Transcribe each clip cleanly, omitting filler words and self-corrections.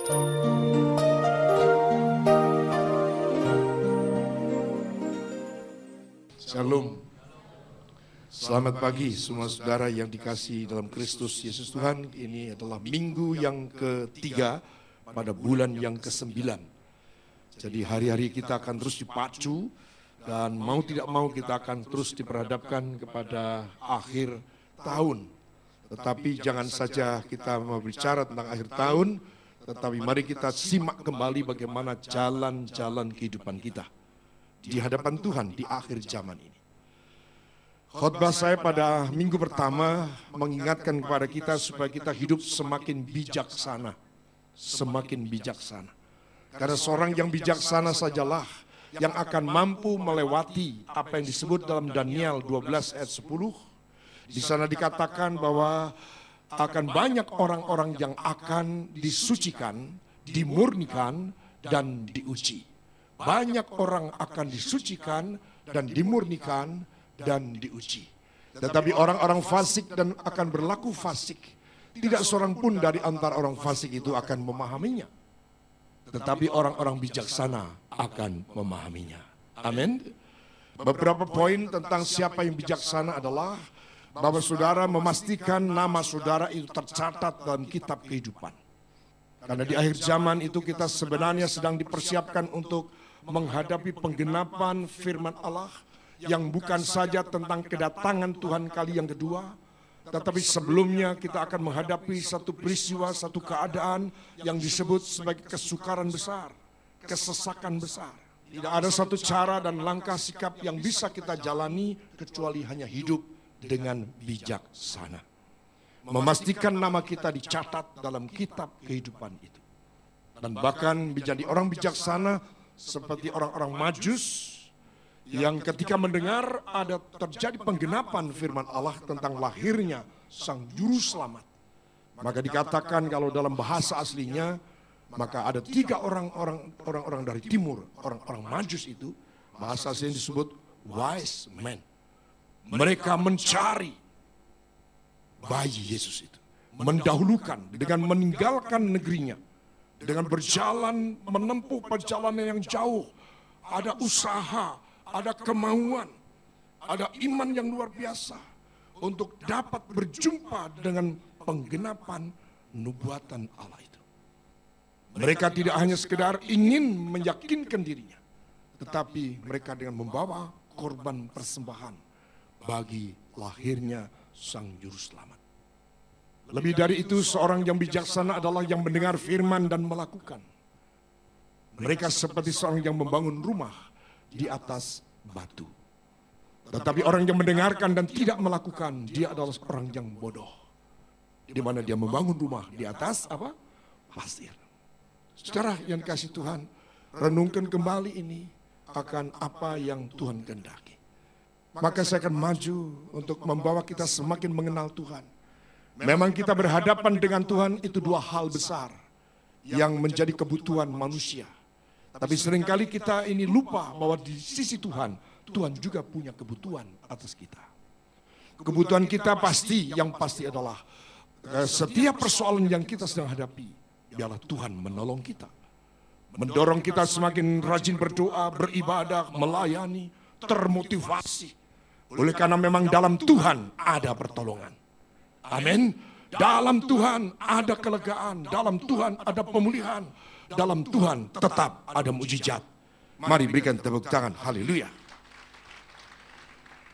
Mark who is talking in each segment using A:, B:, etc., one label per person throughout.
A: Shalom. Selamat pagi semua saudara yang dikasihi dalam Kristus Yesus Tuhan. Ini adalah minggu yang ketiga pada bulan yang ke-9. Jadi hari-hari kita akan terus dipacu dan mau tidak mau kita akan terus diperhadapkan kepada akhir tahun. Tetapi jangan saja kita mau bicara tentang akhir tahun, tetapi mari kita simak kembali bagaimana jalan-jalan kehidupan kita di hadapan Tuhan di akhir zaman ini. Khotbah saya pada minggu pertama mengingatkan kepada kita supaya kita hidup semakin bijaksana. Semakin bijaksana. Karena seorang yang bijaksana sajalah yang akan mampu melewati apa yang disebut dalam Daniel 12 ayat 10. Di sana dikatakan bahwa akan banyak orang-orang yang akan disucikan, dimurnikan, dan diuji. Banyak orang akan disucikan dan dimurnikan dan diuji. Tetapi orang-orang fasik dan akan berlaku fasik. Tidak seorang pun dari antara orang fasik itu akan memahaminya. Tetapi orang-orang bijaksana akan memahaminya. Amin. Beberapa poin tentang siapa yang bijaksana adalah bahwa saudara memastikan nama saudara itu tercatat dalam kitab kehidupan. Karena di akhir zaman itu kita sebenarnya sedang dipersiapkan untuk menghadapi penggenapan firman Allah yang bukan saja tentang kedatangan Tuhan kali yang kedua, tetapi sebelumnya kita akan menghadapi satu peristiwa, satu keadaan yang disebut sebagai kesukaran besar, kesesakan besar. Tidak ada satu cara dan langkah sikap yang bisa kita jalani kecuali hanya hidup dengan bijaksana. Memastikan nama kita dicatat dalam kitab kehidupan itu. Dan bahkan menjadi orang bijaksana seperti orang-orang Majus yang ketika mendengar ada terjadi penggenapan firman Allah tentang lahirnya Sang Juru Selamat. Maka dikatakan kalau dalam bahasa aslinya, maka ada 3 orang dari timur, orang-orang Majus itu, bahasa aslinya disebut wise men. Mereka mencari bayi Yesus itu, mendahulukan dengan meninggalkan negerinya, dengan berjalan menempuh perjalanan yang jauh, ada usaha, ada kemauan, ada iman yang luar biasa untuk dapat berjumpa dengan penggenapan nubuatan Allah itu. Mereka tidak hanya sekedar ingin meyakinkan dirinya, tetapi mereka dengan membawa korban persembahan bagi lahirnya Sang Juru Selamat. Lebih dari itu, seorang yang bijaksana adalah yang mendengar firman dan melakukan. Mereka seperti seorang yang membangun rumah di atas batu. Tetapi orang yang mendengarkan dan tidak melakukan, dia adalah orang yang bodoh. Di mana dia membangun rumah di atas apa? Pasir. Saudara yang dikasihi Tuhan, renungkan kembali ini akan apa yang Tuhan kehendaki. Maka saya akan maju untuk membawa kita semakin mengenal Tuhan. Memang kita berhadapan dengan Tuhan itu 2 hal besar yang menjadi kebutuhan manusia. Tapi seringkali kita ini lupa bahwa di sisi Tuhan, Tuhan juga punya kebutuhan atas kita. Kebutuhan kita yang pasti adalah setiap persoalan yang kita sedang hadapi, biarlah Tuhan menolong kita. Mendorong kita semakin rajin berdoa, beribadah, melayani, termotivasi. Oleh karena memang dalam Tuhan ada pertolongan. Amin. Dalam Tuhan ada kelegaan, dalam Tuhan ada pemulihan, dalam Tuhan tetap ada mujizat. Mari berikan tepuk tangan, haleluya.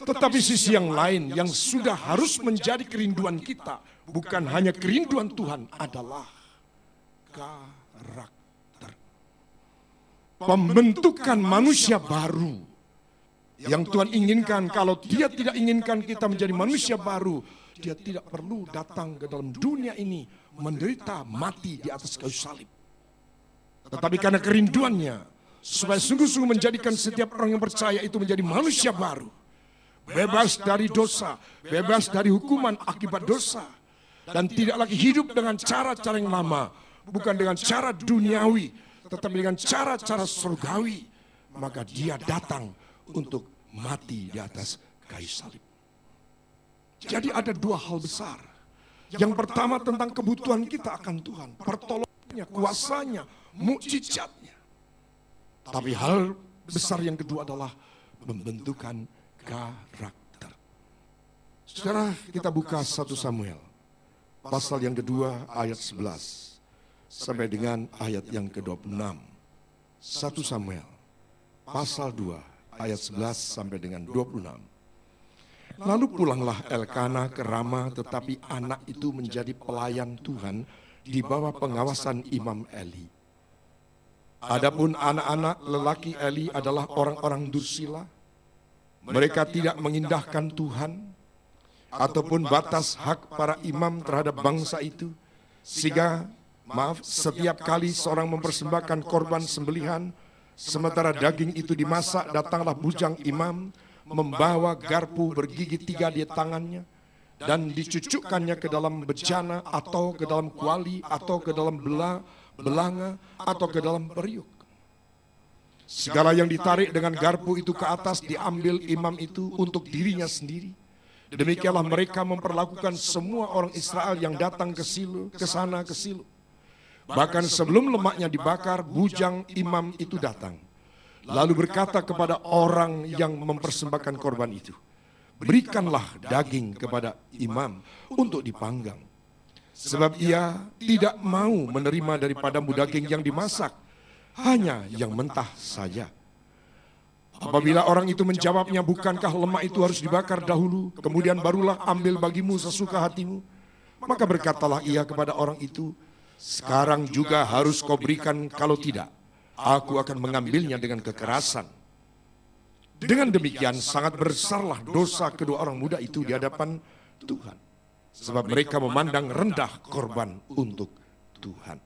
A: Tetapi sisi yang lain yang sudah harus menjadi kerinduan kita, bukan hanya kerinduan Tuhan, adalah karakter. Pembentukan manusia baru yang Tuhan inginkan. Kalau Dia tidak inginkan kita menjadi manusia baru, Dia tidak perlu datang ke dalam dunia ini menderita mati di atas kayu salib. Tetapi karena kerinduannya, supaya sungguh-sungguh menjadikan setiap orang yang percaya itu menjadi manusia baru. Bebas dari dosa, bebas dari hukuman akibat dosa. Dan tidak lagi hidup dengan cara-cara yang lama. Bukan dengan cara duniawi, tetapi dengan cara-cara surgawi. Maka Dia datang untuk mati di atas kayu salib. Jadi ada 2 hal besar. Yang pertama tentang kebutuhan kita akan Tuhan, pertolongan sikapnya, kuasanya, mukjizatnya. Tapi hal besar yang kedua adalah pembentukan karakter. Saudara, kita buka 1 Samuel, pasal yang kedua ayat 11 sampai dengan ayat yang ke-26. 1 Samuel, pasal 2 ayat 11 sampai dengan 26. Lalu pulanglah Elkana ke Rama, tetapi anak itu menjadi pelayan Tuhan di bawah pengawasan Imam Eli. Adapun anak-anak lelaki Eli adalah orang-orang dursila. Mereka tidak mengindahkan Tuhan ataupun batas hak para imam terhadap bangsa itu, sehingga setiap kali seorang mempersembahkan korban sembelihan, sementara daging itu dimasak, datanglah bujang imam membawa garpu bergigi 3 di tangannya dan dicucukkannya ke dalam bejana atau ke dalam kuali atau ke dalam belanga atau ke dalam periuk. Segala yang ditarik dengan garpu itu ke atas diambil imam itu untuk dirinya sendiri. Demikianlah mereka memperlakukan semua orang Israel yang datang ke Silo, ke sana ke Silo. Bahkan sebelum lemaknya dibakar, bujang imam itu datang, lalu berkata kepada orang yang mempersembahkan korban itu, berikanlah daging kepada imam untuk dipanggang. Sebab ia tidak mau menerima daripadamu daging yang dimasak, hanya yang mentah saja. Apabila orang itu menjawabnya, bukankah lemak itu harus dibakar dahulu, kemudian barulah ambil bagimu sesuka hatimu? Maka berkatalah ia kepada orang itu, sekarang juga harus kau berikan, kalau tidak, aku akan mengambilnya dengan kekerasan. Dengan demikian sangat besarlah dosa kedua orang muda itu di hadapan Tuhan, sebab mereka memandang rendah korban untuk Tuhan.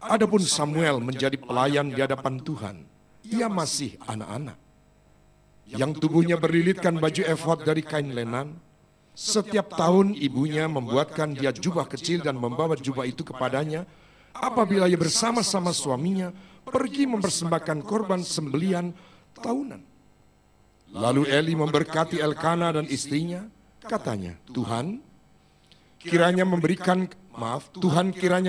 A: Adapun Samuel menjadi pelayan di hadapan Tuhan, ia masih anak-anak, yang tubuhnya berlilitkan baju efod dari kain lenan. Setiap tahun ibunya membuatkan dia jubah kecil dan membawa jubah itu kepadanya apabila ia bersama-sama suaminya pergi mempersembahkan korban sembelian tahunan. Lalu Eli memberkati Elkana dan istrinya, katanya, Tuhan kiranya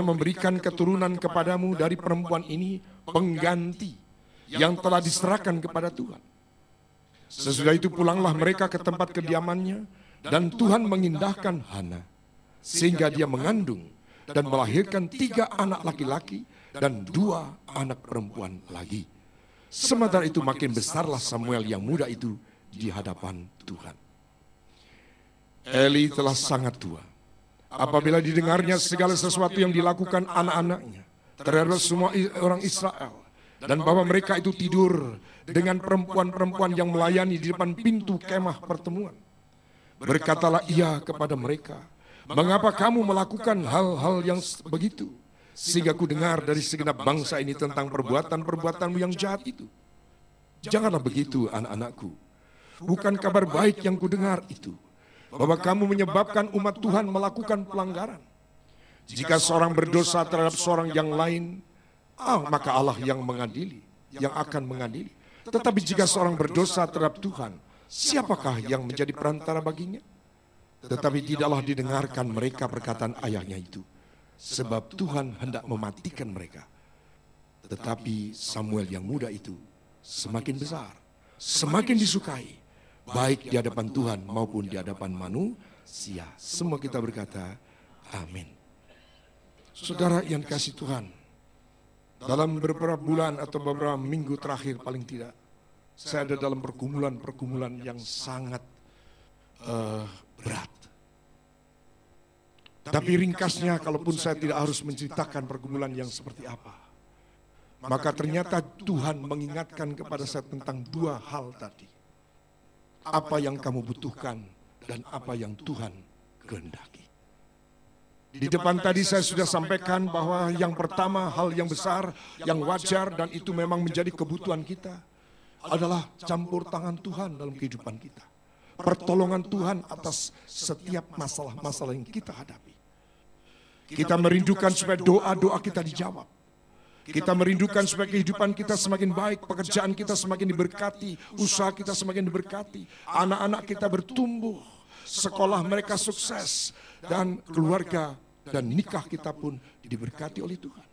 A: memberikan keturunan kepadamu dari perempuan ini pengganti yang telah diserahkan kepada Tuhan. Sesudah itu pulanglah mereka ke tempat kediamannya, dan Tuhan mengindahkan Hana, sehingga dia mengandung dan melahirkan 3 anak laki-laki dan 2 anak perempuan lagi. Sementara itu makin besarlah Samuel yang muda itu di hadapan Tuhan. Eli telah sangat tua apabila didengarnya segala sesuatu yang dilakukan anak-anaknya terhadap semua orang Israel, dan bahwa mereka itu tidur dengan perempuan-perempuan yang melayani di depan pintu kemah pertemuan. Berkatalah ia kepada mereka, mengapa kamu melakukan hal-hal yang begitu? Sehingga ku dengar dari segenap bangsa ini tentang perbuatan-perbuatanmu yang jahat itu. Janganlah begitu, anak-anakku. Bukan kabar baik yang ku dengar itu, bahwa kamu menyebabkan umat Tuhan melakukan pelanggaran. Jika seorang berdosa terhadap seorang yang lain, maka Allah yang mengadili, yang akan mengadili. Tetapi jika seorang berdosa terhadap Tuhan, siapakah yang menjadi perantara baginya? Tetapi tidaklah didengarkan mereka perkataan ayahnya itu, sebab Tuhan hendak mematikan mereka. Tetapi Samuel yang muda itu semakin besar, semakin disukai, baik di hadapan Tuhan maupun di hadapan manusia. Semua kita berkata, amin. Saudara yang kasih Tuhan, dalam beberapa bulan atau beberapa minggu terakhir paling tidak, saya ada dalam pergumulan-pergumulan yang sangat berat. Tapi ringkasnya, kalaupun saya tidak harus menceritakan pergumulan yang seperti apa, maka ternyata Tuhan mengingatkan kepada saya tentang 2 hal tadi. Apa yang kamu butuhkan dan apa yang Tuhan kehendaki. Di depan tadi saya sudah sampaikan bahwa yang pertama, hal yang besar, yang wajar dan itu memang menjadi kebutuhan kita adalah campur tangan Tuhan dalam kehidupan kita. Pertolongan Tuhan atas setiap masalah-masalah yang kita hadapi. Kita merindukan supaya doa-doa kita dijawab. Kita merindukan supaya kehidupan kita semakin baik, pekerjaan kita semakin diberkati, usaha kita semakin diberkati, anak-anak kita bertumbuh, sekolah mereka sukses, dan keluarga dan nikah kita pun diberkati oleh Tuhan.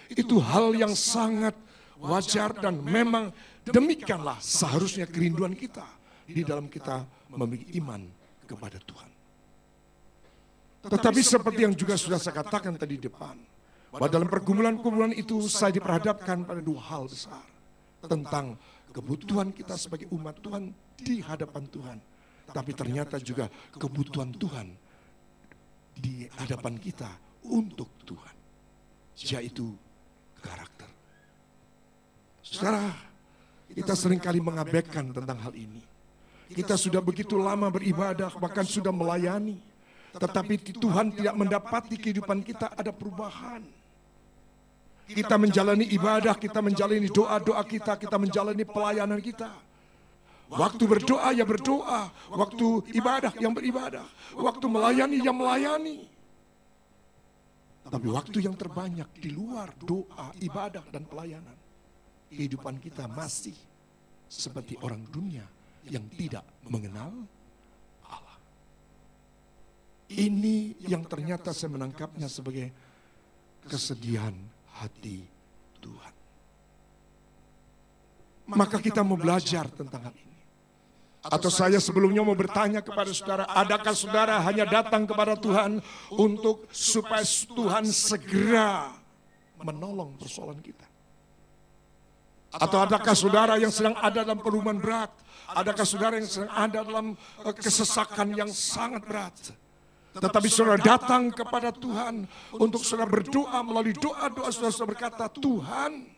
A: Itu hal yang sangat wajar dan memang demikianlah seharusnya kerinduan kita di dalam kita memiliki iman kepada Tuhan. Tetapi seperti yang juga sudah saya katakan tadi di depan, bahwa dalam pergumulan-pergumulan itu saya diperhadapkan pada dua hal besar. Tentang kebutuhan kita sebagai umat Tuhan di hadapan Tuhan. Tapi ternyata juga kebutuhan Tuhan di hadapan kita untuk Tuhan. Yaitu karakter. Saudara, kita seringkali mengabaikan tentang hal ini. Kita sudah begitu lama beribadah, bahkan sudah melayani. Tetapi Tuhan tidak mendapati kehidupan kita ada perubahan. Kita menjalani ibadah, kita menjalani doa-doa kita menjalani pelayanan kita. Waktu berdoa ya berdoa, waktu ibadah yang beribadah, waktu melayani yang melayani. Tapi waktu yang terbanyak di luar doa, ibadah, dan pelayanan, kehidupan kita masih seperti orang dunia yang tidak mengenal Allah. Ini yang ternyata saya menangkapnya sebagai kesedihan hati Tuhan. Maka kita mau belajar tentang hal ini. Atau saya sebelumnya mau bertanya kepada saudara, adakah saudara hanya datang kepada Tuhan untuk supaya Tuhan segera menolong persoalan kita? Atau adakah saudara yang sedang ada dalam pergumulan berat? Adakah saudara yang sedang ada dalam kesesakan yang sangat berat? Tetapi saudara datang kepada Tuhan untuk saudara berdoa, melalui doa-doa saudara berkata, Tuhan,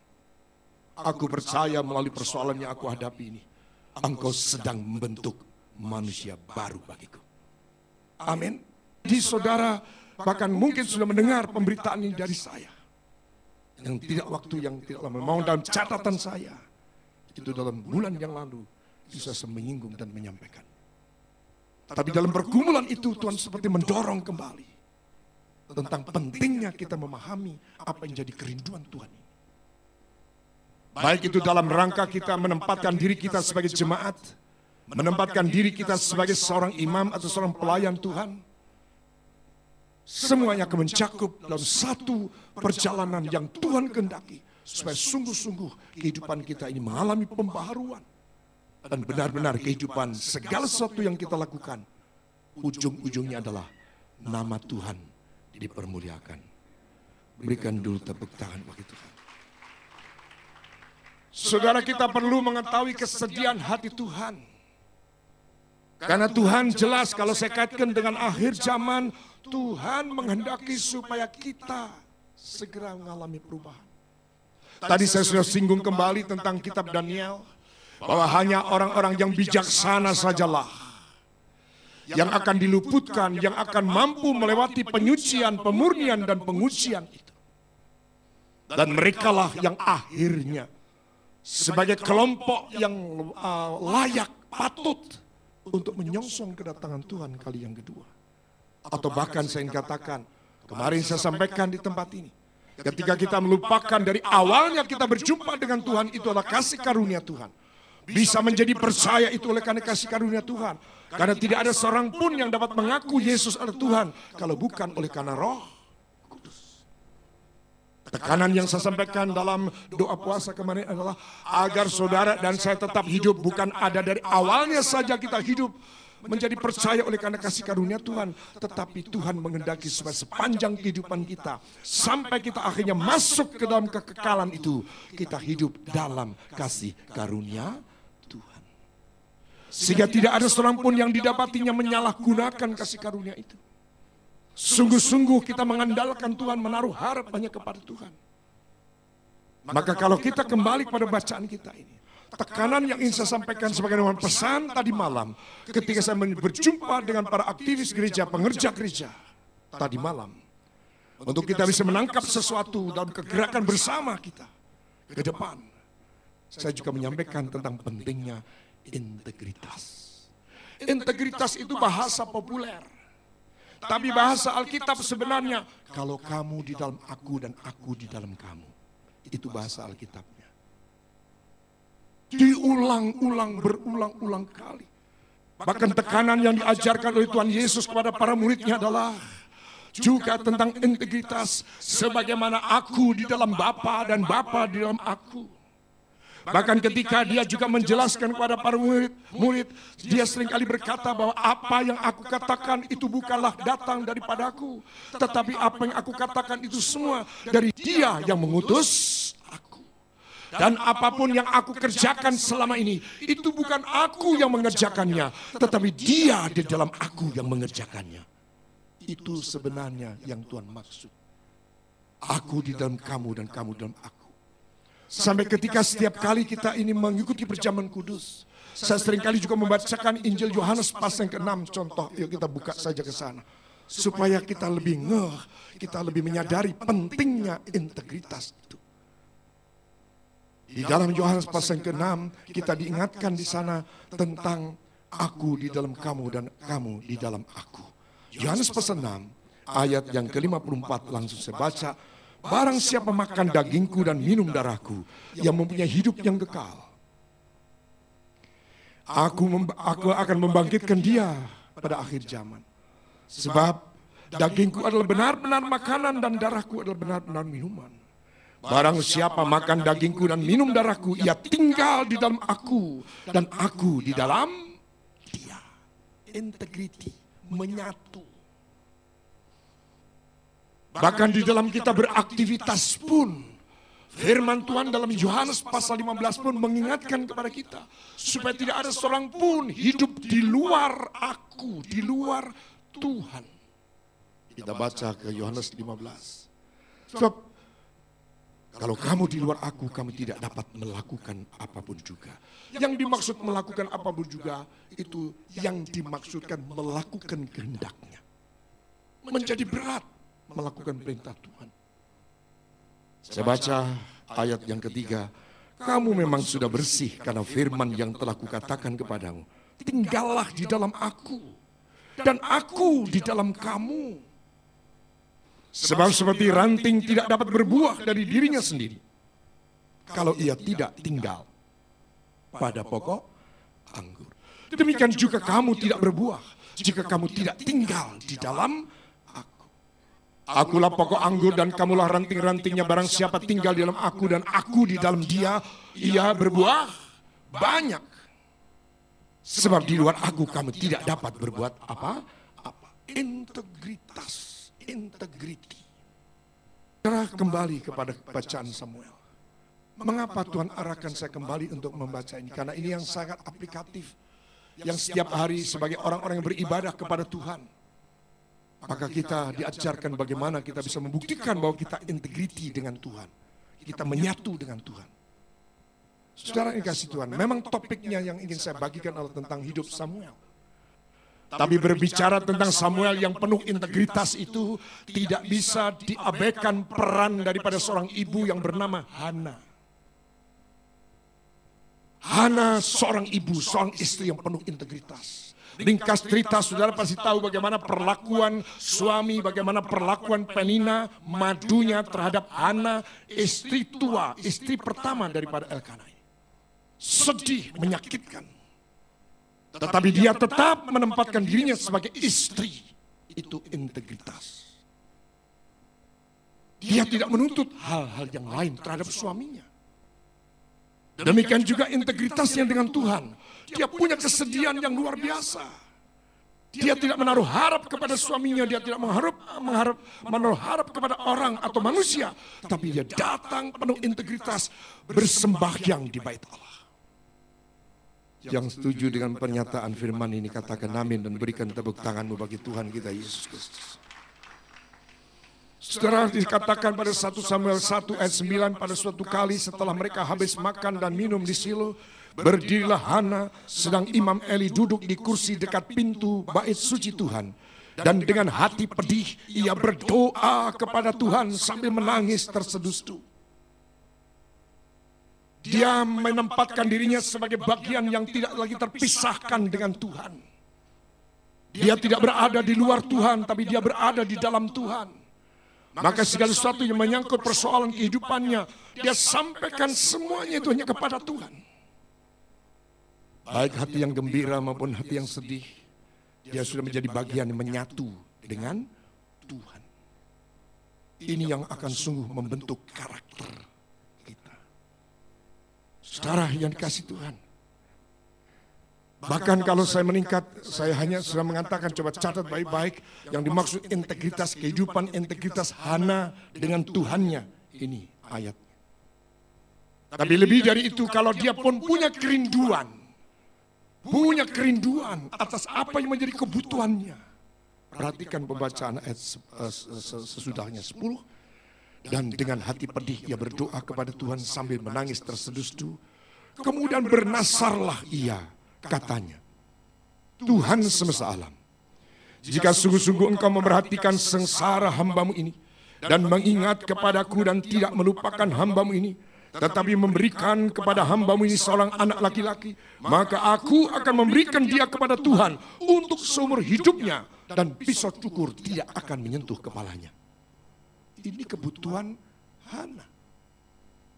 A: aku percaya melalui persoalan yang aku hadapi ini, Engkau sedang membentuk manusia baru bagiku. Amin. Di saudara bahkan mungkin sudah mendengar pemberitaan ini dari saya. Yang tidak lama, mau dalam catatan saya. Itu dalam bulan yang lalu, bisa saya menyinggung dan menyampaikan. Tapi dalam pergumulan itu Tuhan seperti mendorong kembali. Tentang pentingnya kita memahami apa yang jadi kerinduan Tuhan ini. Baik itu dalam rangka kita menempatkan diri kita sebagai jemaat, menempatkan diri kita sebagai seorang imam atau seorang pelayan Tuhan. Semuanya akan mencakup dalam satu perjalanan yang Tuhan kehendaki. Supaya sungguh-sungguh kehidupan kita ini mengalami pembaharuan. Dan benar-benar kehidupan segala sesuatu yang kita lakukan, ujung-ujungnya adalah nama Tuhan dipermuliakan. Berikan dulu tepuk tangan bagi Tuhan. Saudara, kita perlu mengetahui kesedihan hati Tuhan. Karena Tuhan jelas kalau saya kaitkan dengan akhir zaman, Tuhan menghendaki supaya kita segera mengalami perubahan. Tadi saya sudah singgung kembali tentang kitab Daniel, bahwa hanya orang-orang yang bijaksana sajalah yang akan diluputkan, yang akan mampu melewati penyucian, pemurnian, dan pengujian itu. Dan merekalah yang akhirnya sebagai kelompok yang layak, patut untuk menyongsong kedatangan Tuhan kali yang kedua. Atau bahkan saya ingin katakan, kemarin saya sampaikan di tempat ini, ketika kita melupakan dari awalnya kita berjumpa dengan Tuhan, itu adalah kasih karunia Tuhan. Bisa menjadi percaya itu oleh karena kasih karunia Tuhan. Karena tidak ada seorang pun yang dapat mengaku Yesus adalah Tuhan kalau bukan oleh karena Roh Kudus. Tekanan yang saya sampaikan dalam doa puasa kemarin adalah agar saudara dan saya tetap hidup, bukan ada dari awalnya saja kita hidup menjadi percaya oleh karena kasih karunia Tuhan, tetapi Tuhan menghendaki supaya sepanjang kehidupan kita sampai kita akhirnya masuk ke dalam kekekalan itu, kita hidup dalam kasih karunia Tuhan. Sehingga tidak ada seorang pun yang didapatinya menyalahgunakan kasih karunia itu. Sungguh-sungguh kita mengandalkan Tuhan, menaruh harap hanya kepada Tuhan. Maka kalau kita kembali pada bacaan kita ini, tekanan yang ingin saya sampaikan sebagai pesan tadi malam, ketika saya berjumpa dengan para aktivis gereja, pengerja gereja tadi malam, untuk kita bisa menangkap sesuatu dalam kegerakan bersama kita ke depan, saya juga menyampaikan tentang pentingnya integritas. Integritas itu bahasa populer. Tapi bahasa Alkitab sebenarnya, kalau kamu di dalam aku dan aku di dalam kamu. Itu bahasa Alkitabnya. Diulang-ulang, berulang-ulang kali. Bahkan tekanan yang diajarkan oleh Tuhan Yesus kepada para muridnya adalah, juga tentang integritas, sebagaimana aku di dalam Bapa dan Bapa di dalam aku. Bahkan ketika dia juga menjelaskan kepada para murid, dia seringkali berkata bahwa apa yang aku katakan itu bukanlah datang daripadaku, tetapi apa yang aku katakan itu semua dari Dia yang mengutus aku. Dan apapun yang aku kerjakan selama ini, itu bukan aku yang mengerjakannya, tetapi Dia di dalam aku yang mengerjakannya. Itu sebenarnya yang Tuhan maksud. Aku di dalam kamu dan kamu dalam aku. Sampai ketika setiap kali kita ini mengikuti perjamuan kudus, saya seringkali juga membacakan Injil Yohanes pasal yang ke-6 contoh. Yuk kita buka saja ke sana. Supaya kita lebih kita lebih menyadari pentingnya integritas itu. Di dalam Yohanes pasal yang ke-6 kita diingatkan di sana tentang aku di dalam kamu dan kamu di dalam aku. Yohanes pasal 6 ayat yang ke-54 langsung saya baca. Barang siapa makan dagingku dan minum darahku, yang mempunyai hidup yang kekal, aku akan membangkitkan dia pada akhir zaman. Sebab dagingku adalah benar-benar makanan dan darahku adalah benar-benar minuman. Barang siapa makan dagingku dan minum darahku, ia tinggal di dalam aku dan aku di dalam dia. Integriti, menyatu. Bahkan di dalam kita beraktivitas pun, firman Tuhan dalam Yohanes pasal 15 pun mengingatkan kepada kita, supaya tidak ada seorang pun hidup di luar aku, di luar Tuhan. Kita baca ke Yohanes 15. Sebab kalau kamu di luar aku, kamu tidak dapat melakukan apapun juga. Yang dimaksud melakukan apapun juga, itu yang dimaksudkan melakukan kehendaknya. Menjadi berat melakukan perintah Tuhan. Saya baca ayat yang ketiga. Kamu memang sudah bersih karena firman yang telah kukatakan kepadamu. Tinggallah di dalam aku dan aku di dalam kamu. Sebab seperti ranting tidak dapat berbuah dari dirinya sendiri kalau ia tidak tinggal pada pokok anggur. Demikian juga kamu tidak berbuah jika kamu tidak tinggal di dalam Akulah pokok anggur dan kamulah ranting-rantingnya. Barang siapa tinggal di dalam aku dan aku di dalam dia, ia berbuah banyak. Sebab di luar aku kamu tidak dapat berbuat apa-apa. Integritas, integriti. Kembali kepada bacaan Samuel. Mengapa Tuhan arahkan saya kembali untuk membaca ini? Karena ini yang sangat aplikatif. Yang setiap hari sebagai orang-orang yang beribadah kepada Tuhan, maka kita diajarkan bagaimana kita bisa membuktikan bahwa kita integriti dengan Tuhan. Kita menyatu dengan Tuhan. Saudara yang kasih Tuhan, memang topiknya yang ingin saya bagikan adalah tentang hidup Samuel. Tapi berbicara tentang Samuel yang penuh integritas itu, tidak bisa diabaikan peran daripada seorang ibu yang bernama Hana. Hana seorang ibu, seorang istri yang penuh integritas. Ringkas cerita, saudara pasti tahu bagaimana perlakuan suami, bagaimana perlakuan Penina, madunya terhadap Hana, istri tua, istri pertama daripada Elkanah. Sedih, menyakitkan. Tetapi dia tetap menempatkan dirinya sebagai istri. Itu integritas. Dia tidak menuntut hal-hal yang lain terhadap suaminya. Demikian juga integritasnya dengan Tuhan. Dia punya kesedihan yang luar biasa. Dia tidak menaruh harap kepada suaminya, dia tidak menaruh harap kepada orang atau manusia. Tapi dia datang penuh integritas, bersembahyang di bait Allah. Yang setuju dengan pernyataan firman ini katakan amin dan berikan tepuk tanganmu bagi Tuhan kita Yesus Kristus. Saudara, dikatakan pada 1 Samuel 1 ayat 9, pada suatu kali setelah mereka habis makan dan minum di Silo, berdirilah Hana, sedang Imam Eli duduk di kursi dekat pintu bait suci Tuhan. Dan dengan hati pedih, ia berdoa kepada Tuhan sambil menangis terseduh-seduh. Dia menempatkan dirinya sebagai bagian yang tidak lagi terpisahkan dengan Tuhan. Dia tidak berada di luar Tuhan, tapi dia berada di dalam Tuhan. Maka segala sesuatu yang menyangkut persoalan kehidupannya, dia sampaikan semuanya itu hanya kepada Tuhan. Baik hati yang gembira maupun hati yang sedih, dia sudah menjadi bagian yang menyatu dengan Tuhan. Ini yang akan sungguh membentuk karakter kita. Saudara yang dikasihi Tuhan. Bahkan kalau saya meningkat, saya hanya sudah mengatakan, coba catat baik-baik, yang dimaksud integritas, kehidupan integritas Hana dengan Tuhannya. Ini ayatnya. Tapi lebih dari itu, kalau dia pun punya kerinduan atas apa yang menjadi kebutuhannya. Perhatikan pembacaan ayat sesudahnya 10. Dan dengan hati pedih ia berdoa kepada Tuhan sambil menangis terseduh-seduh. Kemudian bernasarlah ia, katanya, Tuhan semesta alam, jika sungguh-sungguh engkau memerhatikan sengsara hambamu ini, dan mengingat kepadaku dan tidak melupakan hambamu ini, tetapi memberikan kepada hambamu ini seorang anak laki-laki, maka aku akan memberikan dia kepada Tuhan untuk seumur hidupnya, dan pisau cukur tidak akan menyentuh kepalanya. Ini kebutuhan Hana.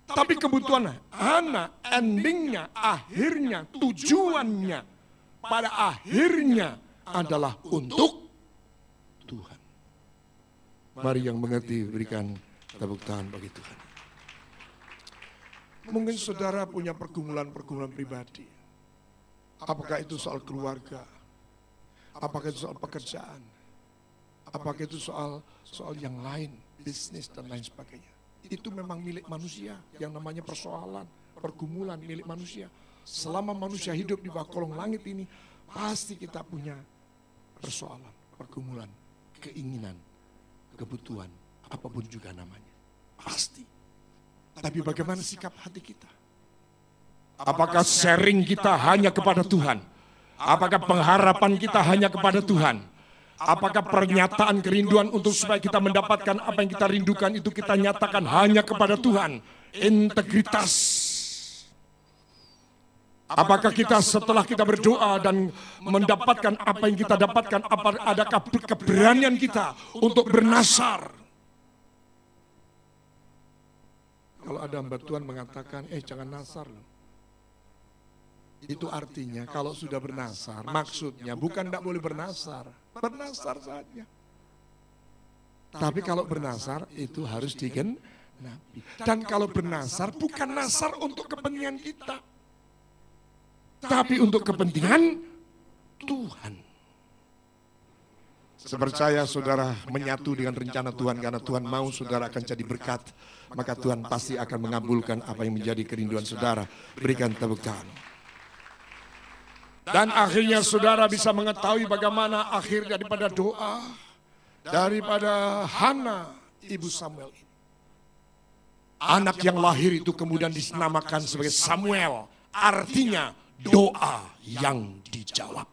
A: Tapi kebutuhan Hana, endingnya, akhirnya, tujuannya, pada akhirnya adalah untuk Tuhan. Mari yang mengerti berikan tepuk tangan bagi Tuhan. Mungkin saudara punya pergumulan-pergumulan pribadi. Apakah itu soal keluarga? Apakah itu soal pekerjaan? Apakah itu soal yang lain, bisnis dan lain sebagainya? Itu memang milik manusia, yang namanya persoalan, pergumulan milik manusia. Selama manusia hidup di bawah kolong langit ini, pasti kita punya persoalan, pergumulan, keinginan, kebutuhan, apapun juga namanya. Pasti. Tapi bagaimana sikap hati kita? Apakah sharing kita hanya kepada Tuhan? Apakah pengharapan kita hanya kepada Tuhan? Apakah pernyataan kerinduan untuk supaya kita mendapatkan apa yang kita rindukan itu kita nyatakan hanya kepada Tuhan? Integritas. Apakah kita setelah kita berdoa dan mendapatkan apa yang kita dapatkan, adakah keberanian kita untuk bernasar? Kalau ada hamba Tuhan mengatakan, jangan nasar loh. Itu artinya kalau sudah bernasar, maksudnya bukan tidak boleh bernasar. Bernasar saja. Tapi kalau bernasar itu harus digenapi. Dan kalau bernasar bukan nasar untuk kepentingan kita. Tapi untuk kepentingan Tuhan. Saya percaya saudara menyatu dengan rencana Tuhan karena Tuhan mau saudara akan jadi berkat. Maka Tuhan pasti akan mengabulkan apa yang menjadi kerinduan saudara. Berikan tepuk tangan. Dan akhirnya saudara bisa mengetahui bagaimana akhir daripada doa, daripada Hana, ibu Samuel ini. Anak yang lahir itu kemudian dinamakan sebagai Samuel, artinya doa yang dijawab.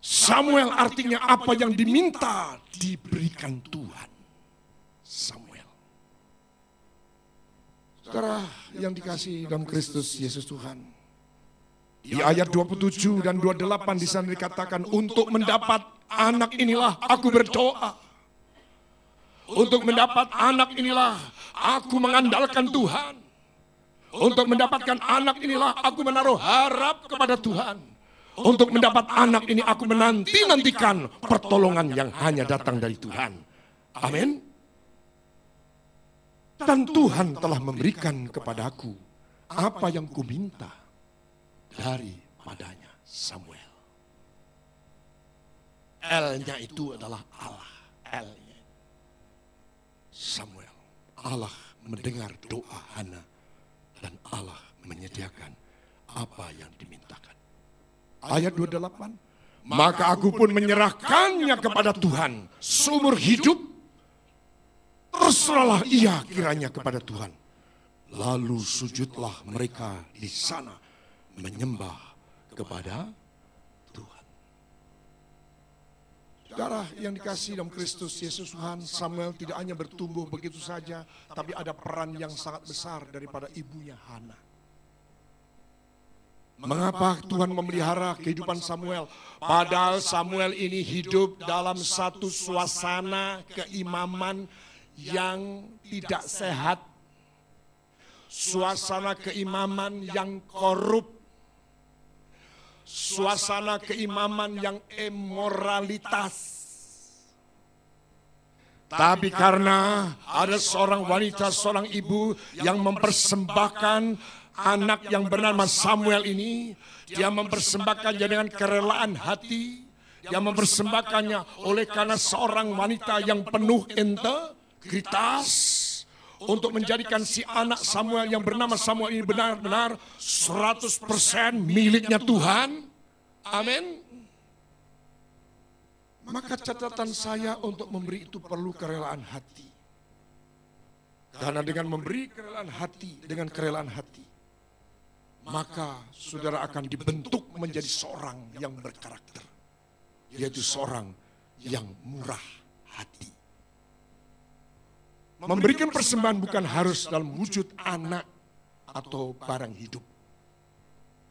A: Samuel artinya apa yang diminta diberikan Tuhan. Samuel. Saudara yang dikasihi dalam Kristus Yesus Tuhan. Di ayat 27 dan 28 di sana dikatakan, untuk mendapat anak inilah aku berdoa. Untuk mendapat anak inilah aku mengandalkan Tuhan. Untuk mendapatkan anak inilah aku menaruh harap kepada Tuhan. Untuk mendapat anak ini aku menanti-nantikan pertolongan yang hanya datang dari Tuhan. Amin. Dan Tuhan telah memberikan kepadaku apa yang kuminta daripadanya. Samuel. L-nya itu adalah Allah. L-nya. Samuel. Allah mendengar doa Hana dan Allah menyediakan apa yang dimintakan. Ayat 28. Maka aku pun menyerahkannya kepada Tuhan seumur hidup. Terserahlah ia kiranya kepada Tuhan. Lalu sujudlah mereka di sana menyembah kepada Tuhan. Saudara yang dikasihi dalam Kristus Yesus Tuhan, Samuel tidak hanya bertumbuh begitu saja, tapi ada peran yang sangat besar daripada ibunya Hana. Mengapa Tuhan memelihara kehidupan Samuel? Padahal Samuel ini hidup dalam satu suasana keimaman yang tidak sehat. Suasana keimaman yang korup. Suasana keimaman yang immoralitas. Tapi karena ada seorang wanita, seorang ibu yang mempersembahkan anak yang bernama Samuel ini, dia mempersembahkannya dengan kerelaan hati, dia mempersembahkannya oleh karena seorang wanita yang penuh integritas untuk menjadikan si anak Samuel yang bernama Samuel ini benar-benar 100% miliknya Tuhan. Amin. Maka catatan saya untuk memberi itu perlu kerelaan hati. Karena dengan memberi kerelaan hati, dengan kerelaan hati, maka saudara akan dibentuk menjadi seorang yang berkarakter. Yaitu seorang yang murah hati. Memberikan persembahan bukan harus dalam wujud anak atau barang hidup.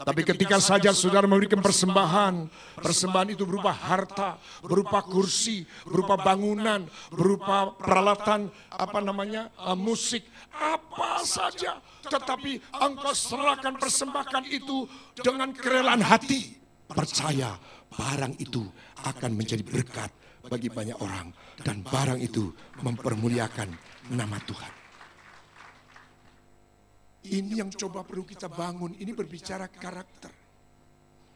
A: Tapi ketika saja saudara memberikan persembahan, persembahan itu berupa harta, berupa kursi, berupa bangunan, berupa peralatan, musik, apa saja. Tetapi engkau serahkan persembahkan itu dengan kerelaan hati. Percaya barang itu akan menjadi berkat bagi banyak orang. Dan barang itu mempermuliakan nama Tuhan. Ini yang coba perlu kita bangun. Ini berbicara karakter.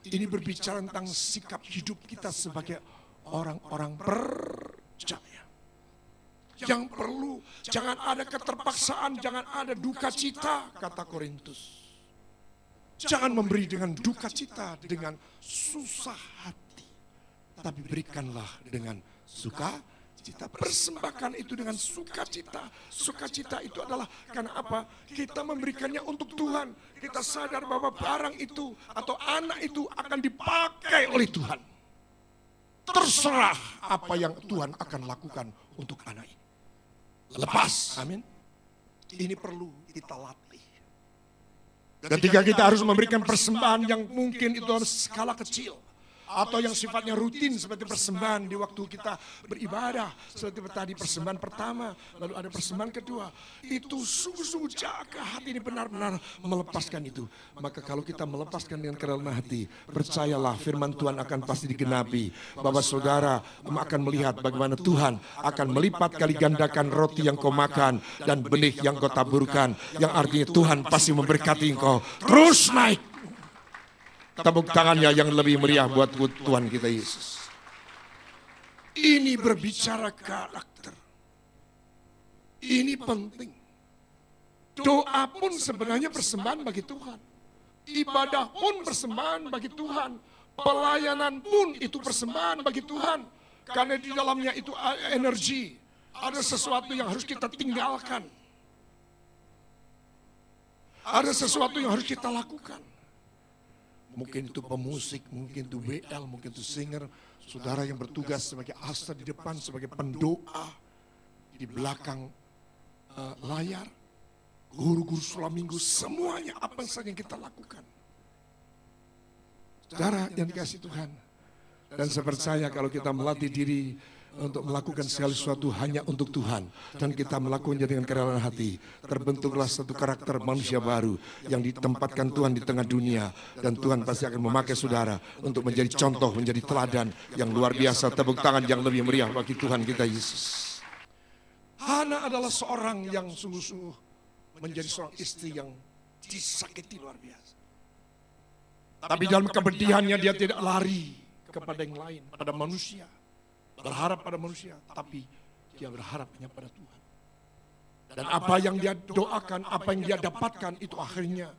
A: Ini berbicara tentang sikap hidup kita sebagai orang-orang percaya. Yang perlu, jangan ada keterpaksaan, jangan ada duka cita, kata Korintus. Jangan memberi dengan duka cita, dengan susah hati. Tapi berikanlah dengan sukacita. Persembahkan itu dengan sukacita. Sukacita itu adalah karena apa? Kita memberikannya untuk Tuhan. Kita sadar bahwa barang itu atau anak itu akan dipakai oleh Tuhan. Terserah apa yang Tuhan akan lakukan untuk anak ini. Lepas. Amin. Ini perlu kita latih. Ketika kita harus memberikan persembahan yang mungkin itu harus skala kecil. Atau yang sifatnya rutin seperti persembahan di waktu kita beribadah. Seperti tadi persembahan pertama, lalu ada persembahan kedua. Itu sungguh-sungguh jaga hati ini benar-benar melepaskan itu. Maka kalau kita melepaskan dengan kerelaan hati, percayalah firman Tuhan akan pasti digenapi. Bahwa saudara akan melihat bagaimana Tuhan akan melipat kali gandakan roti yang kau makan dan benih yang kau taburkan. Yang artinya Tuhan pasti memberkati engkau. Terus naik. Tepuk tangannya yang lebih meriah buat Tuhan kita Yesus. Ini berbicara karakter. Ini penting. Doa pun sebenarnya persembahan bagi Tuhan. Ibadah pun persembahan bagi Tuhan. Pelayanan pun itu persembahan bagi Tuhan. Karena di dalamnya itu energi. Ada sesuatu yang harus kita tinggalkan. Ada sesuatu yang harus kita lakukan. Mungkin itu pemusik, mungkin itu WL, mungkin itu singer. Saudara yang bertugas sebagai asta di depan, sebagai pendoa. Di belakang layar. Guru-guru sholat minggu, semuanya apa saja yang kita lakukan. Saudara yang dikasih Tuhan. Dan saya percaya kalau kita melatih diri untuk melakukan segala sesuatu hanya untuk Tuhan. Dan kita melakukannya dengan kerelaan hati. Terbentuklah satu karakter manusia baru yang ditempatkan Tuhan di tengah dunia. Dan Tuhan pasti akan memakai saudara untuk menjadi contoh, menjadi teladan yang luar biasa. Tepuk tangan yang lebih meriah bagi Tuhan kita Yesus. Hana adalah seorang yang sungguh-sungguh menjadi seorang istri yang disakiti luar biasa. Tapi dalam kepedihannya dia tidak lari kepada yang lain, pada manusia. Berharap pada manusia, tapi dia berharap hanya pada Tuhan. Dan apa yang dia doakan, apa yang dia dapatkan, itu akhirnya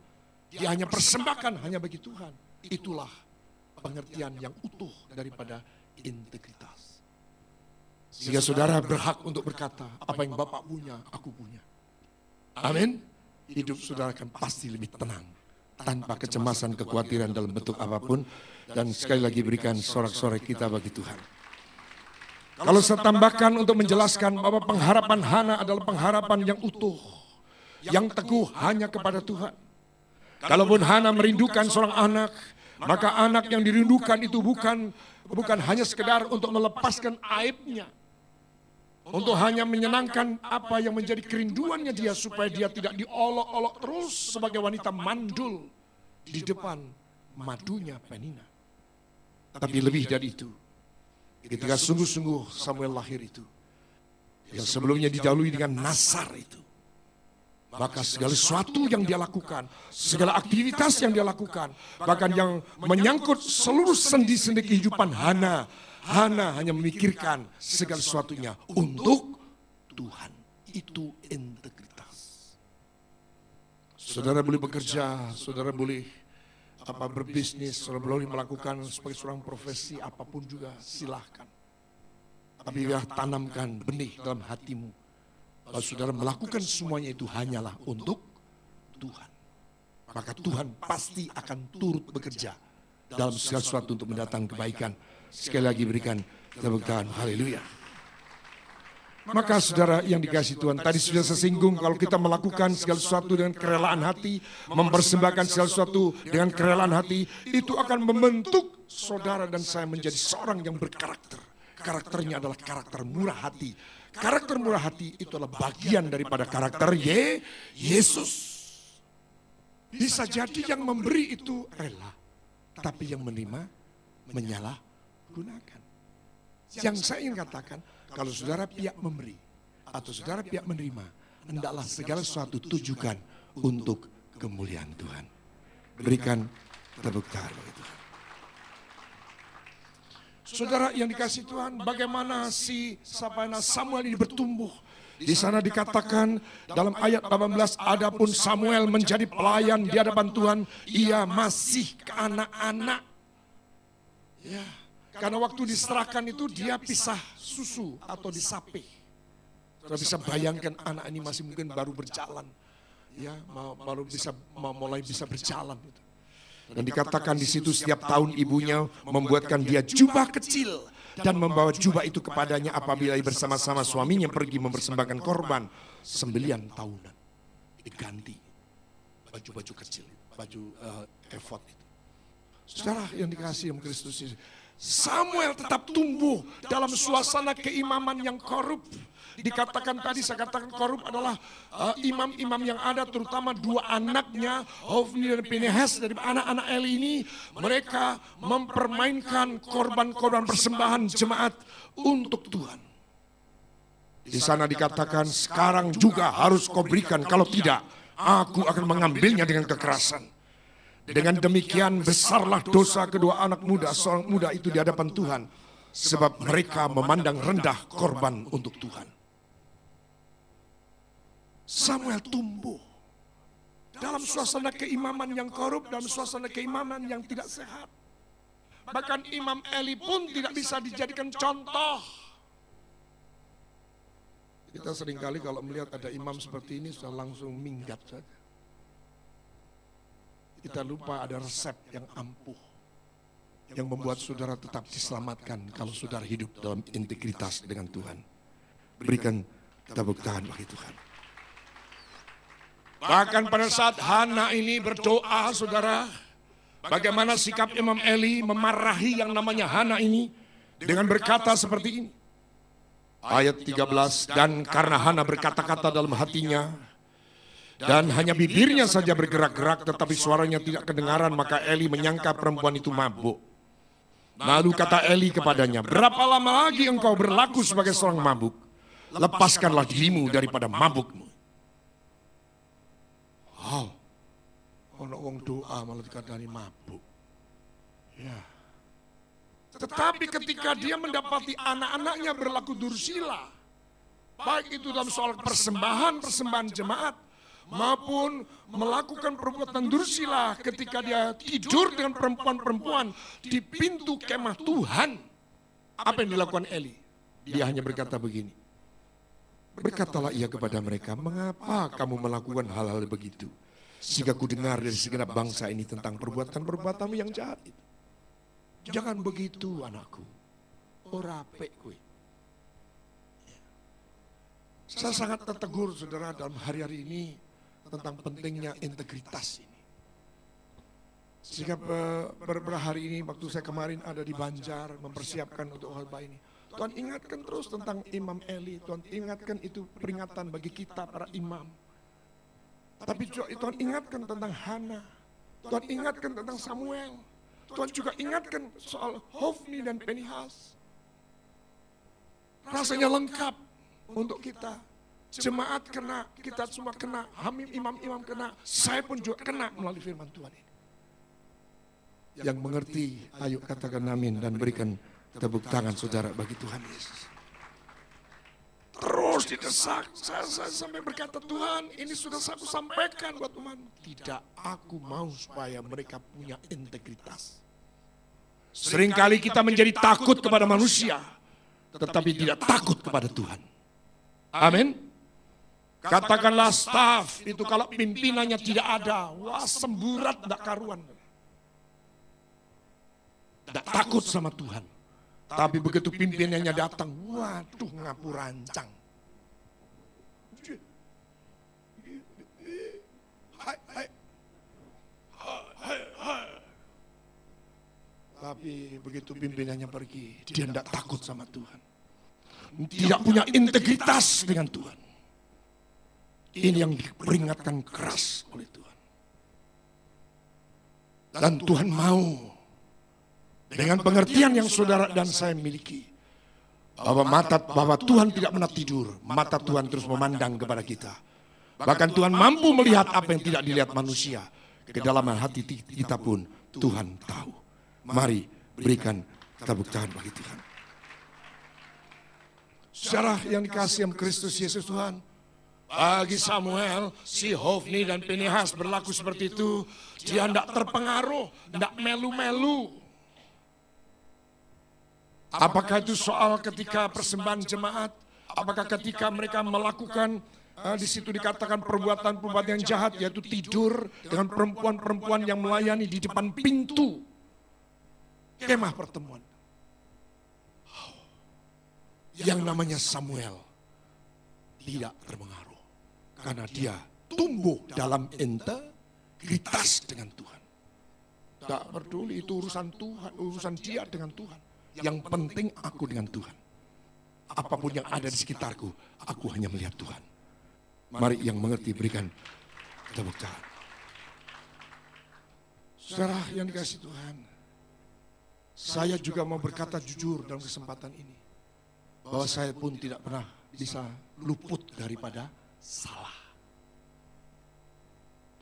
A: dia hanya persembahkan hanya bagi Tuhan. Itulah pengertian yang utuh daripada integritas. Sehingga saudara berhak untuk berkata, apa yang Bapak punya, aku punya. Amin. Hidup saudara akan pasti lebih tenang. Tanpa kecemasan, kekhawatiran dalam bentuk apapun. Dan sekali lagi berikan sorak-sorai kita bagi Tuhan. Kalau saya tambahkan untuk menjelaskan bahwa pengharapan Hana adalah pengharapan yang utuh. Yang teguh hanya kepada Tuhan. Kalaupun Hana merindukan seorang anak, maka anak yang dirindukan itu bukan hanya sekedar untuk melepaskan aibnya. Untuk hanya menyenangkan apa yang menjadi kerinduannya dia supaya dia tidak diolok-olok terus sebagai wanita mandul di depan madunya Penina. Tapi lebih dari itu. Ketika sungguh-sungguh Samuel lahir itu, yang sebelumnya didahului dengan nasar itu. Maka segala sesuatu yang dia lakukan, segala aktivitas yang dia lakukan, bahkan yang menyangkut seluruh sendi-sendi kehidupan Hana hanya memikirkan segala sesuatunya untuk Tuhan. Itu integritas. Saudara boleh bekerja, saudara boleh berbisnis, saudara boleh melakukan sebagai seorang profesi apapun juga, silahkan. Tapi ya tanamkan benih dalam hatimu. Kalau saudara melakukan semuanya itu hanyalah untuk Tuhan. Maka Tuhan pasti akan turut bekerja dalam segala sesuatu untuk mendatangkan kebaikan. Sekali lagi berikan tepuk tangan, haleluya. Maka saudara yang dikasihi Tuhan, tadi sudah saya singgung kalau kita melakukan segala sesuatu dengan kerelaan hati, mempersembahkan segala sesuatu dengan kerelaan hati, itu akan membentuk saudara dan saya menjadi seorang yang berkarakter. Karakternya adalah karakter murah hati. Karakter murah hati itu adalah bagian daripada karakter Yesus. Bisa jadi yang memberi itu rela, tapi yang menerima menyalahgunakan. Yang saya ingin katakan, kalau saudara pihak memberi atau saudara pihak menerima, hendaklah segala sesuatu tujukan untuk kemuliaan Tuhan. Berikan tepuk tangan bagi Tuhan. Saudara yang dikasihi Tuhan, bagaimana si Samuel ini bertumbuh. Di sana dikatakan dalam ayat 18, adapun Samuel menjadi pelayan di hadapan Tuhan, ia masih anak-anak. Ya, karena waktu diserahkan itu dia pisah susu atau disape. Saudara bisa bayangkan anak ini masih mungkin baru berjalan. Ya, mulai bisa berjalan gitu. Dan dikatakan di situ setiap tahun ibunya membuatkan dia jubah kecil dan membawa jubah itu kepadanya apabila bersama-sama suaminya pergi mempersembahkan korban sembelihan tahunan. Diganti baju-baju kecil, baju efod itu. Saudara yang dikasihi Kristus, Samuel tetap tumbuh dalam suasana keimaman yang korup. Dikatakan tadi, saya katakan korup adalah imam-imam yang ada, terutama dua anaknya, Hofni dan Pinehas dari anak-anak Eli ini. Mereka mempermainkan korban-korban persembahan jemaat untuk Tuhan. Di sana dikatakan, sekarang juga harus kau berikan, kalau tidak, aku akan mengambilnya dengan kekerasan. Dengan demikian besarlah dosa kedua anak muda, seorang muda itu di hadapan Tuhan. Sebab mereka memandang rendah korban untuk Tuhan. Samuel tumbuh dalam suasana keimaman yang korup, dalam suasana keimaman yang tidak sehat. Bahkan Imam Eli pun tidak bisa dijadikan contoh. Kita seringkali kalau melihat ada imam seperti ini sudah langsung minggat saja. Kita lupa ada resep yang ampuh yang membuat saudara tetap diselamatkan kalau saudara hidup dalam integritas dengan Tuhan. Berikan tepuk tangan bagi Tuhan. Bahkan pada saat Hana ini berdoa, saudara, bagaimana sikap Imam Eli memarahi yang namanya Hana ini dengan berkata seperti ini. Ayat 13, dan karena Hana berkata-kata dalam hatinya, dan hanya bibirnya saja bergerak-gerak tetapi suaranya tidak kedengaran, maka Eli menyangka perempuan itu mabuk. Lalu kata Eli kepadanya, berapa lama lagi engkau berlaku sebagai seorang mabuk? Lepaskanlah dirimu daripada mabukmu. Wow, ono wong doa malah dikatakan mabuk. Ya. Tetapi ketika dia mendapati anak-anaknya berlaku dursila, baik itu dalam soal persembahan jemaat, maupun melakukan perbuatan dursila ketika dia tidur dengan perempuan-perempuan di pintu kemah Tuhan. Apa yang dilakukan Eli? Dia hanya berkata begini. Berkatalah ia kepada mereka, mengapa kamu melakukan hal-hal begitu? Sehingga ku dengar dari segenap bangsa ini tentang perbuatan-perbuatanmu yang jahat itu. Jangan begitu anakku. Orape kue. Saya sangat tertegur saudara dalam hari-hari ini tentang pentingnya integritas ini. Sehingga beberapa hari ini waktu saya kemarin ada di Banjar mempersiapkan untuk khotbah ini. Tuhan ingatkan terus tentang Imam Eli. Tuhan ingatkan itu peringatan bagi kita para imam. Tapi Tuhan ingatkan tentang Hana. Tuhan ingatkan tentang Samuel. Tuhan juga ingatkan soal Hofni dan Pinehas. Rasanya lengkap. untuk kita. Jemaat kena, kita semua kena, Hamim imam-imam kena, saya pun juga kena melalui firman Tuhan ini. Yang mengerti, ayo katakan amin dan berikan tepuk tangan saudara bagi Tuhan Yesus. Terus didesak, saya sampai berkata, Tuhan ini sudah saya sampaikan buat teman. Tidak, aku mau supaya mereka punya integritas. Seringkali kita menjadi takut kepada manusia, tetapi tidak takut kepada Tuhan. Amin. Katakanlah staf itu kalau pimpinannya tidak ada, wah semburat tidak karuan. Tidak takut sama Tuhan. Tapi begitu pimpinannya datang, waduh ngapurancang. Tapi begitu pimpinannya pergi, dia tidak takut sama Tuhan. Tidak punya integritas dengan Tuhan. Ini yang diperingatkan keras oleh Tuhan. Dan Tuhan mau dengan pengertian yang saudara dan saya miliki, bahwa Tuhan tidak pernah tidur, mata Tuhan terus memandang kepada kita. Bahkan Tuhan mampu melihat apa yang tidak dilihat manusia. Kedalaman hati kita pun Tuhan tahu. Mari berikan tepuk tangan bagi Tuhan. Saudara yang dikasihi Kristus Yesus Tuhan, bagi Samuel, si Hofni dan Pinehas berlaku seperti itu. Dia tidak terpengaruh, tidak melu-melu. Apakah itu soal ketika persembahan jemaat? Apakah ketika mereka melakukan, di situ dikatakan perbuatan-perbuatan yang jahat, yaitu tidur dengan perempuan-perempuan yang melayani di depan pintu kemah pertemuan. Yang namanya Samuel tidak terpengaruh. Karena dia tumbuh dalam integritas dengan Tuhan. Tidak peduli itu urusan Tuhan, urusan dia dengan Tuhan. Yang penting aku dengan Tuhan. Apapun yang ada di sekitarku, aku hanya melihat Tuhan. Mari yang mengerti berikan tepuk tangan. Saudara yang dikasihi Tuhan, saya juga mau berkata jujur dalam kesempatan ini. Bahwa saya pun tidak pernah bisa luput daripada salah.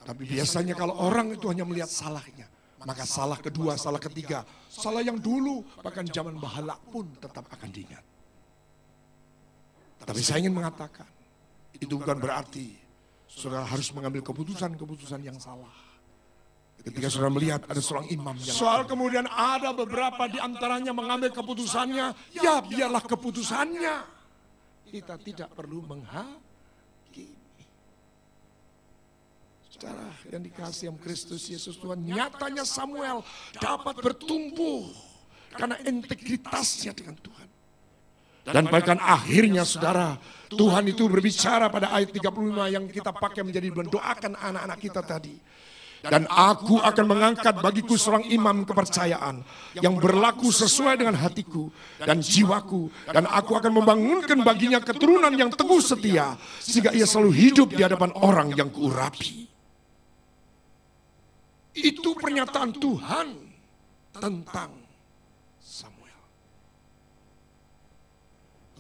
A: Tapi biasanya kalau orang itu hanya melihat salahnya, maka salah kedua, salah ketiga, salah yang dulu, bahkan zaman bahala pun tetap akan diingat. Tapi saya ingin mengatakan, itu bukan berarti saudara harus mengambil keputusan-keputusan yang salah. Ketika saudara melihat ada seorang imam yang soal kemudian ada beberapa di antaranya mengambil keputusannya, ya biarlah keputusannya. Kita tidak perlu menghakimi. Saudara yang dikasihi Kristus Yesus Tuhan, nyatanya Samuel dapat bertumbuh karena integritasnya dengan Tuhan. Dan bahkan akhirnya saudara, Tuhan itu berbicara pada ayat 35 yang kita pakai menjadi mendoakan anak-anak kita tadi. Dan aku akan mengangkat bagiku seorang imam kepercayaan yang berlaku sesuai dengan hatiku dan jiwaku. Dan aku akan membangunkan baginya keturunan yang teguh setia, sehingga ia selalu hidup di hadapan orang yang kuurapi. Itu pernyataan Tuhan tentang Samuel.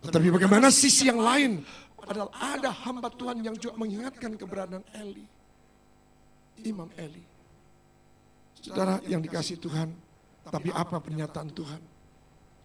A: Tetapi bagaimana sisi yang lain? Adalah ada hamba Tuhan yang juga mengingatkan keberadaan Eli. Imam Eli. Saudara yang dikasihi Tuhan, tapi apa pernyataan Tuhan?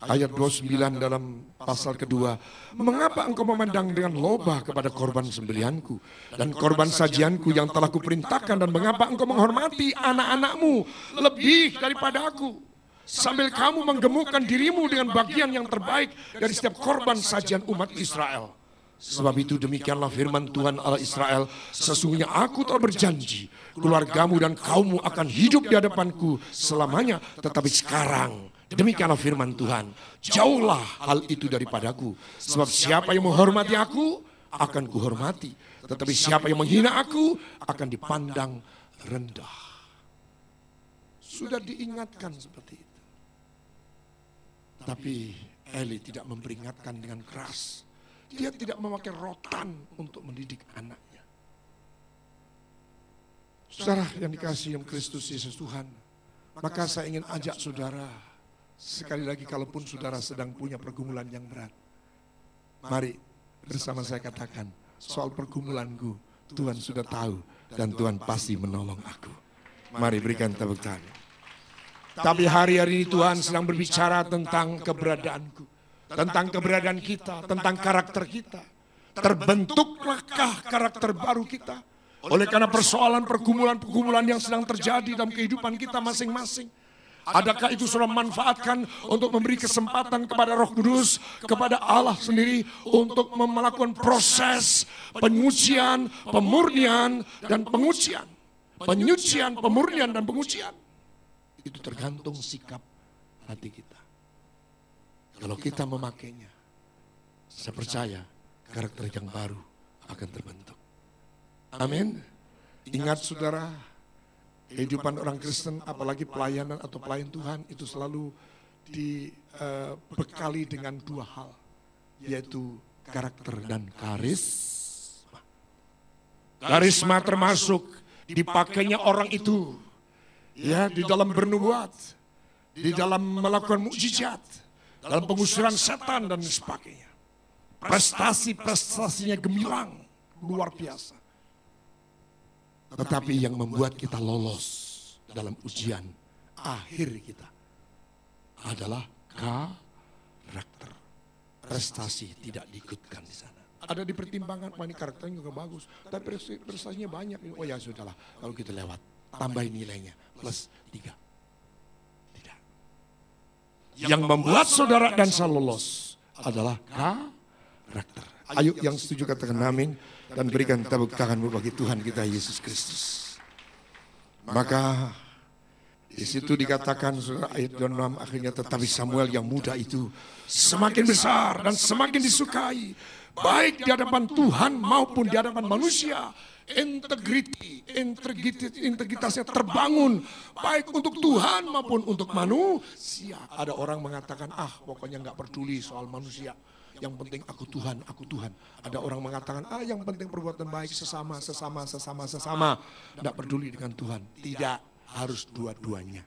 A: Ayat 29 dalam pasal kedua, mengapa engkau memandang dengan lobah kepada korban sembelihanku dan korban sajianku yang telah kuperintahkan, dan mengapa engkau menghormati anak-anakmu lebih daripada aku, sambil kamu menggemukkan dirimu dengan bagian yang terbaik dari setiap korban sajian umat Israel. Sebab itu demikianlah firman Tuhan Allah Israel, sesungguhnya aku telah berjanji, keluargamu dan kaummu akan hidup di hadapanku selamanya. Tetapi sekarang, demikianlah firman Tuhan, jauhlah hal itu daripadaku. Sebab siapa yang menghormati aku, akan kuhormati. Tetapi siapa yang menghina aku, akan dipandang rendah. Sudah diingatkan seperti itu. Tapi Eli tidak memperingatkan dengan keras. Dia tidak memakai rotan untuk mendidik anaknya. Saudara yang dikasihi Kristus Yesus Tuhan, maka saya ingin ajak saudara, sekali lagi kalaupun saudara sedang punya pergumulan yang berat, mari bersama saya katakan, soal pergumulanku, Tuhan sudah tahu dan Tuhan pasti menolong aku. Mari berikan tepuk tangan. Tapi hari-hari ini Tuhan sedang berbicara tentang keberadaanku, tentang keberadaan kita, tentang karakter kita. Terbentuklahkah karakter baru kita? Oleh karena persoalan pergumulan-pergumulan yang sedang terjadi dalam kehidupan kita masing-masing. Adakah itu saudara manfaatkan untuk memberi kesempatan kepada Roh Kudus, kepada Allah sendiri untuk melakukan proses pengujian, pemurnian, dan pengujian. Penyucian, pemurnian, dan pengujian. Itu tergantung sikap hati kita. Kalau kita memakainya, saya percaya karakter yang baru akan terbentuk. Amin. Ingat saudara, kehidupan orang Kristen, apalagi pelayanan atau pelayan Tuhan, itu selalu dibekali dengan dua hal, yaitu karakter dan karisma. Karisma termasuk dipakainya orang itu, ya, di dalam bernubuat, di dalam melakukan mukjizat, dalam pengusiran setan dan sebagainya. Prestasi-prestasinya gemilang, luar biasa. Tetapi yang membuat kita lolos dalam ujian akhir kita adalah karakter. Prestasi tidak diikutkan di sana. Ada di pertimbangan, ini karakternya juga bagus, tapi prestasinya banyak. Oh ya sudahlah, kalau kita lewat, tambahin nilainya, plus 3. Tidak. Yang membuat saudara dan saya lolos adalah karakter. Ayo yang setuju katakan amin. Dan berikan tepuk tanganmu bagi Tuhan kita Yesus Kristus. Maka di situ dikatakan saudara, ayat 26 akhirnya, tetapi Samuel yang muda itu semakin besar dan semakin disukai, baik di hadapan Tuhan maupun di hadapan manusia. Integritasnya terbangun baik untuk Tuhan maupun untuk manusia. Ada orang mengatakan, pokoknya nggak peduli soal manusia. Yang penting aku Tuhan, aku Tuhan. Ada orang mengatakan, yang penting perbuatan baik sesama. Tidak peduli dengan Tuhan. Tidak, harus dua-duanya.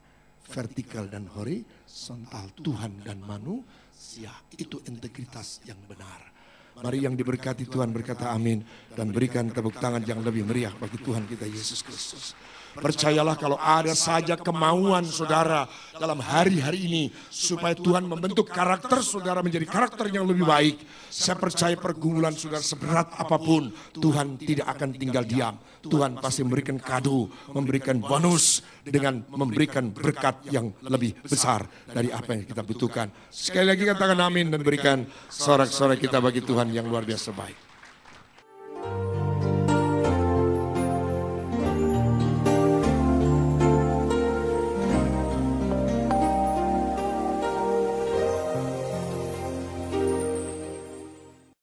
A: Vertikal dan horizontal, Tuhan dan manusia. Itu integritas yang benar. Mari yang diberkati Tuhan berkata amin. Dan berikan tepuk tangan yang lebih meriah bagi Tuhan kita Yesus Kristus. Percayalah kalau ada saja kemauan saudara dalam hari-hari ini supaya Tuhan membentuk karakter saudara menjadi karakter yang lebih baik. Saya percaya pergumulan saudara seberat apapun, Tuhan tidak akan tinggal diam. Tuhan pasti memberikan kado, memberikan bonus dengan memberikan berkat yang lebih besar dari apa yang kita butuhkan. Sekali lagi katakan amin dan berikan sorak-sorak kita bagi Tuhan yang luar biasa baik.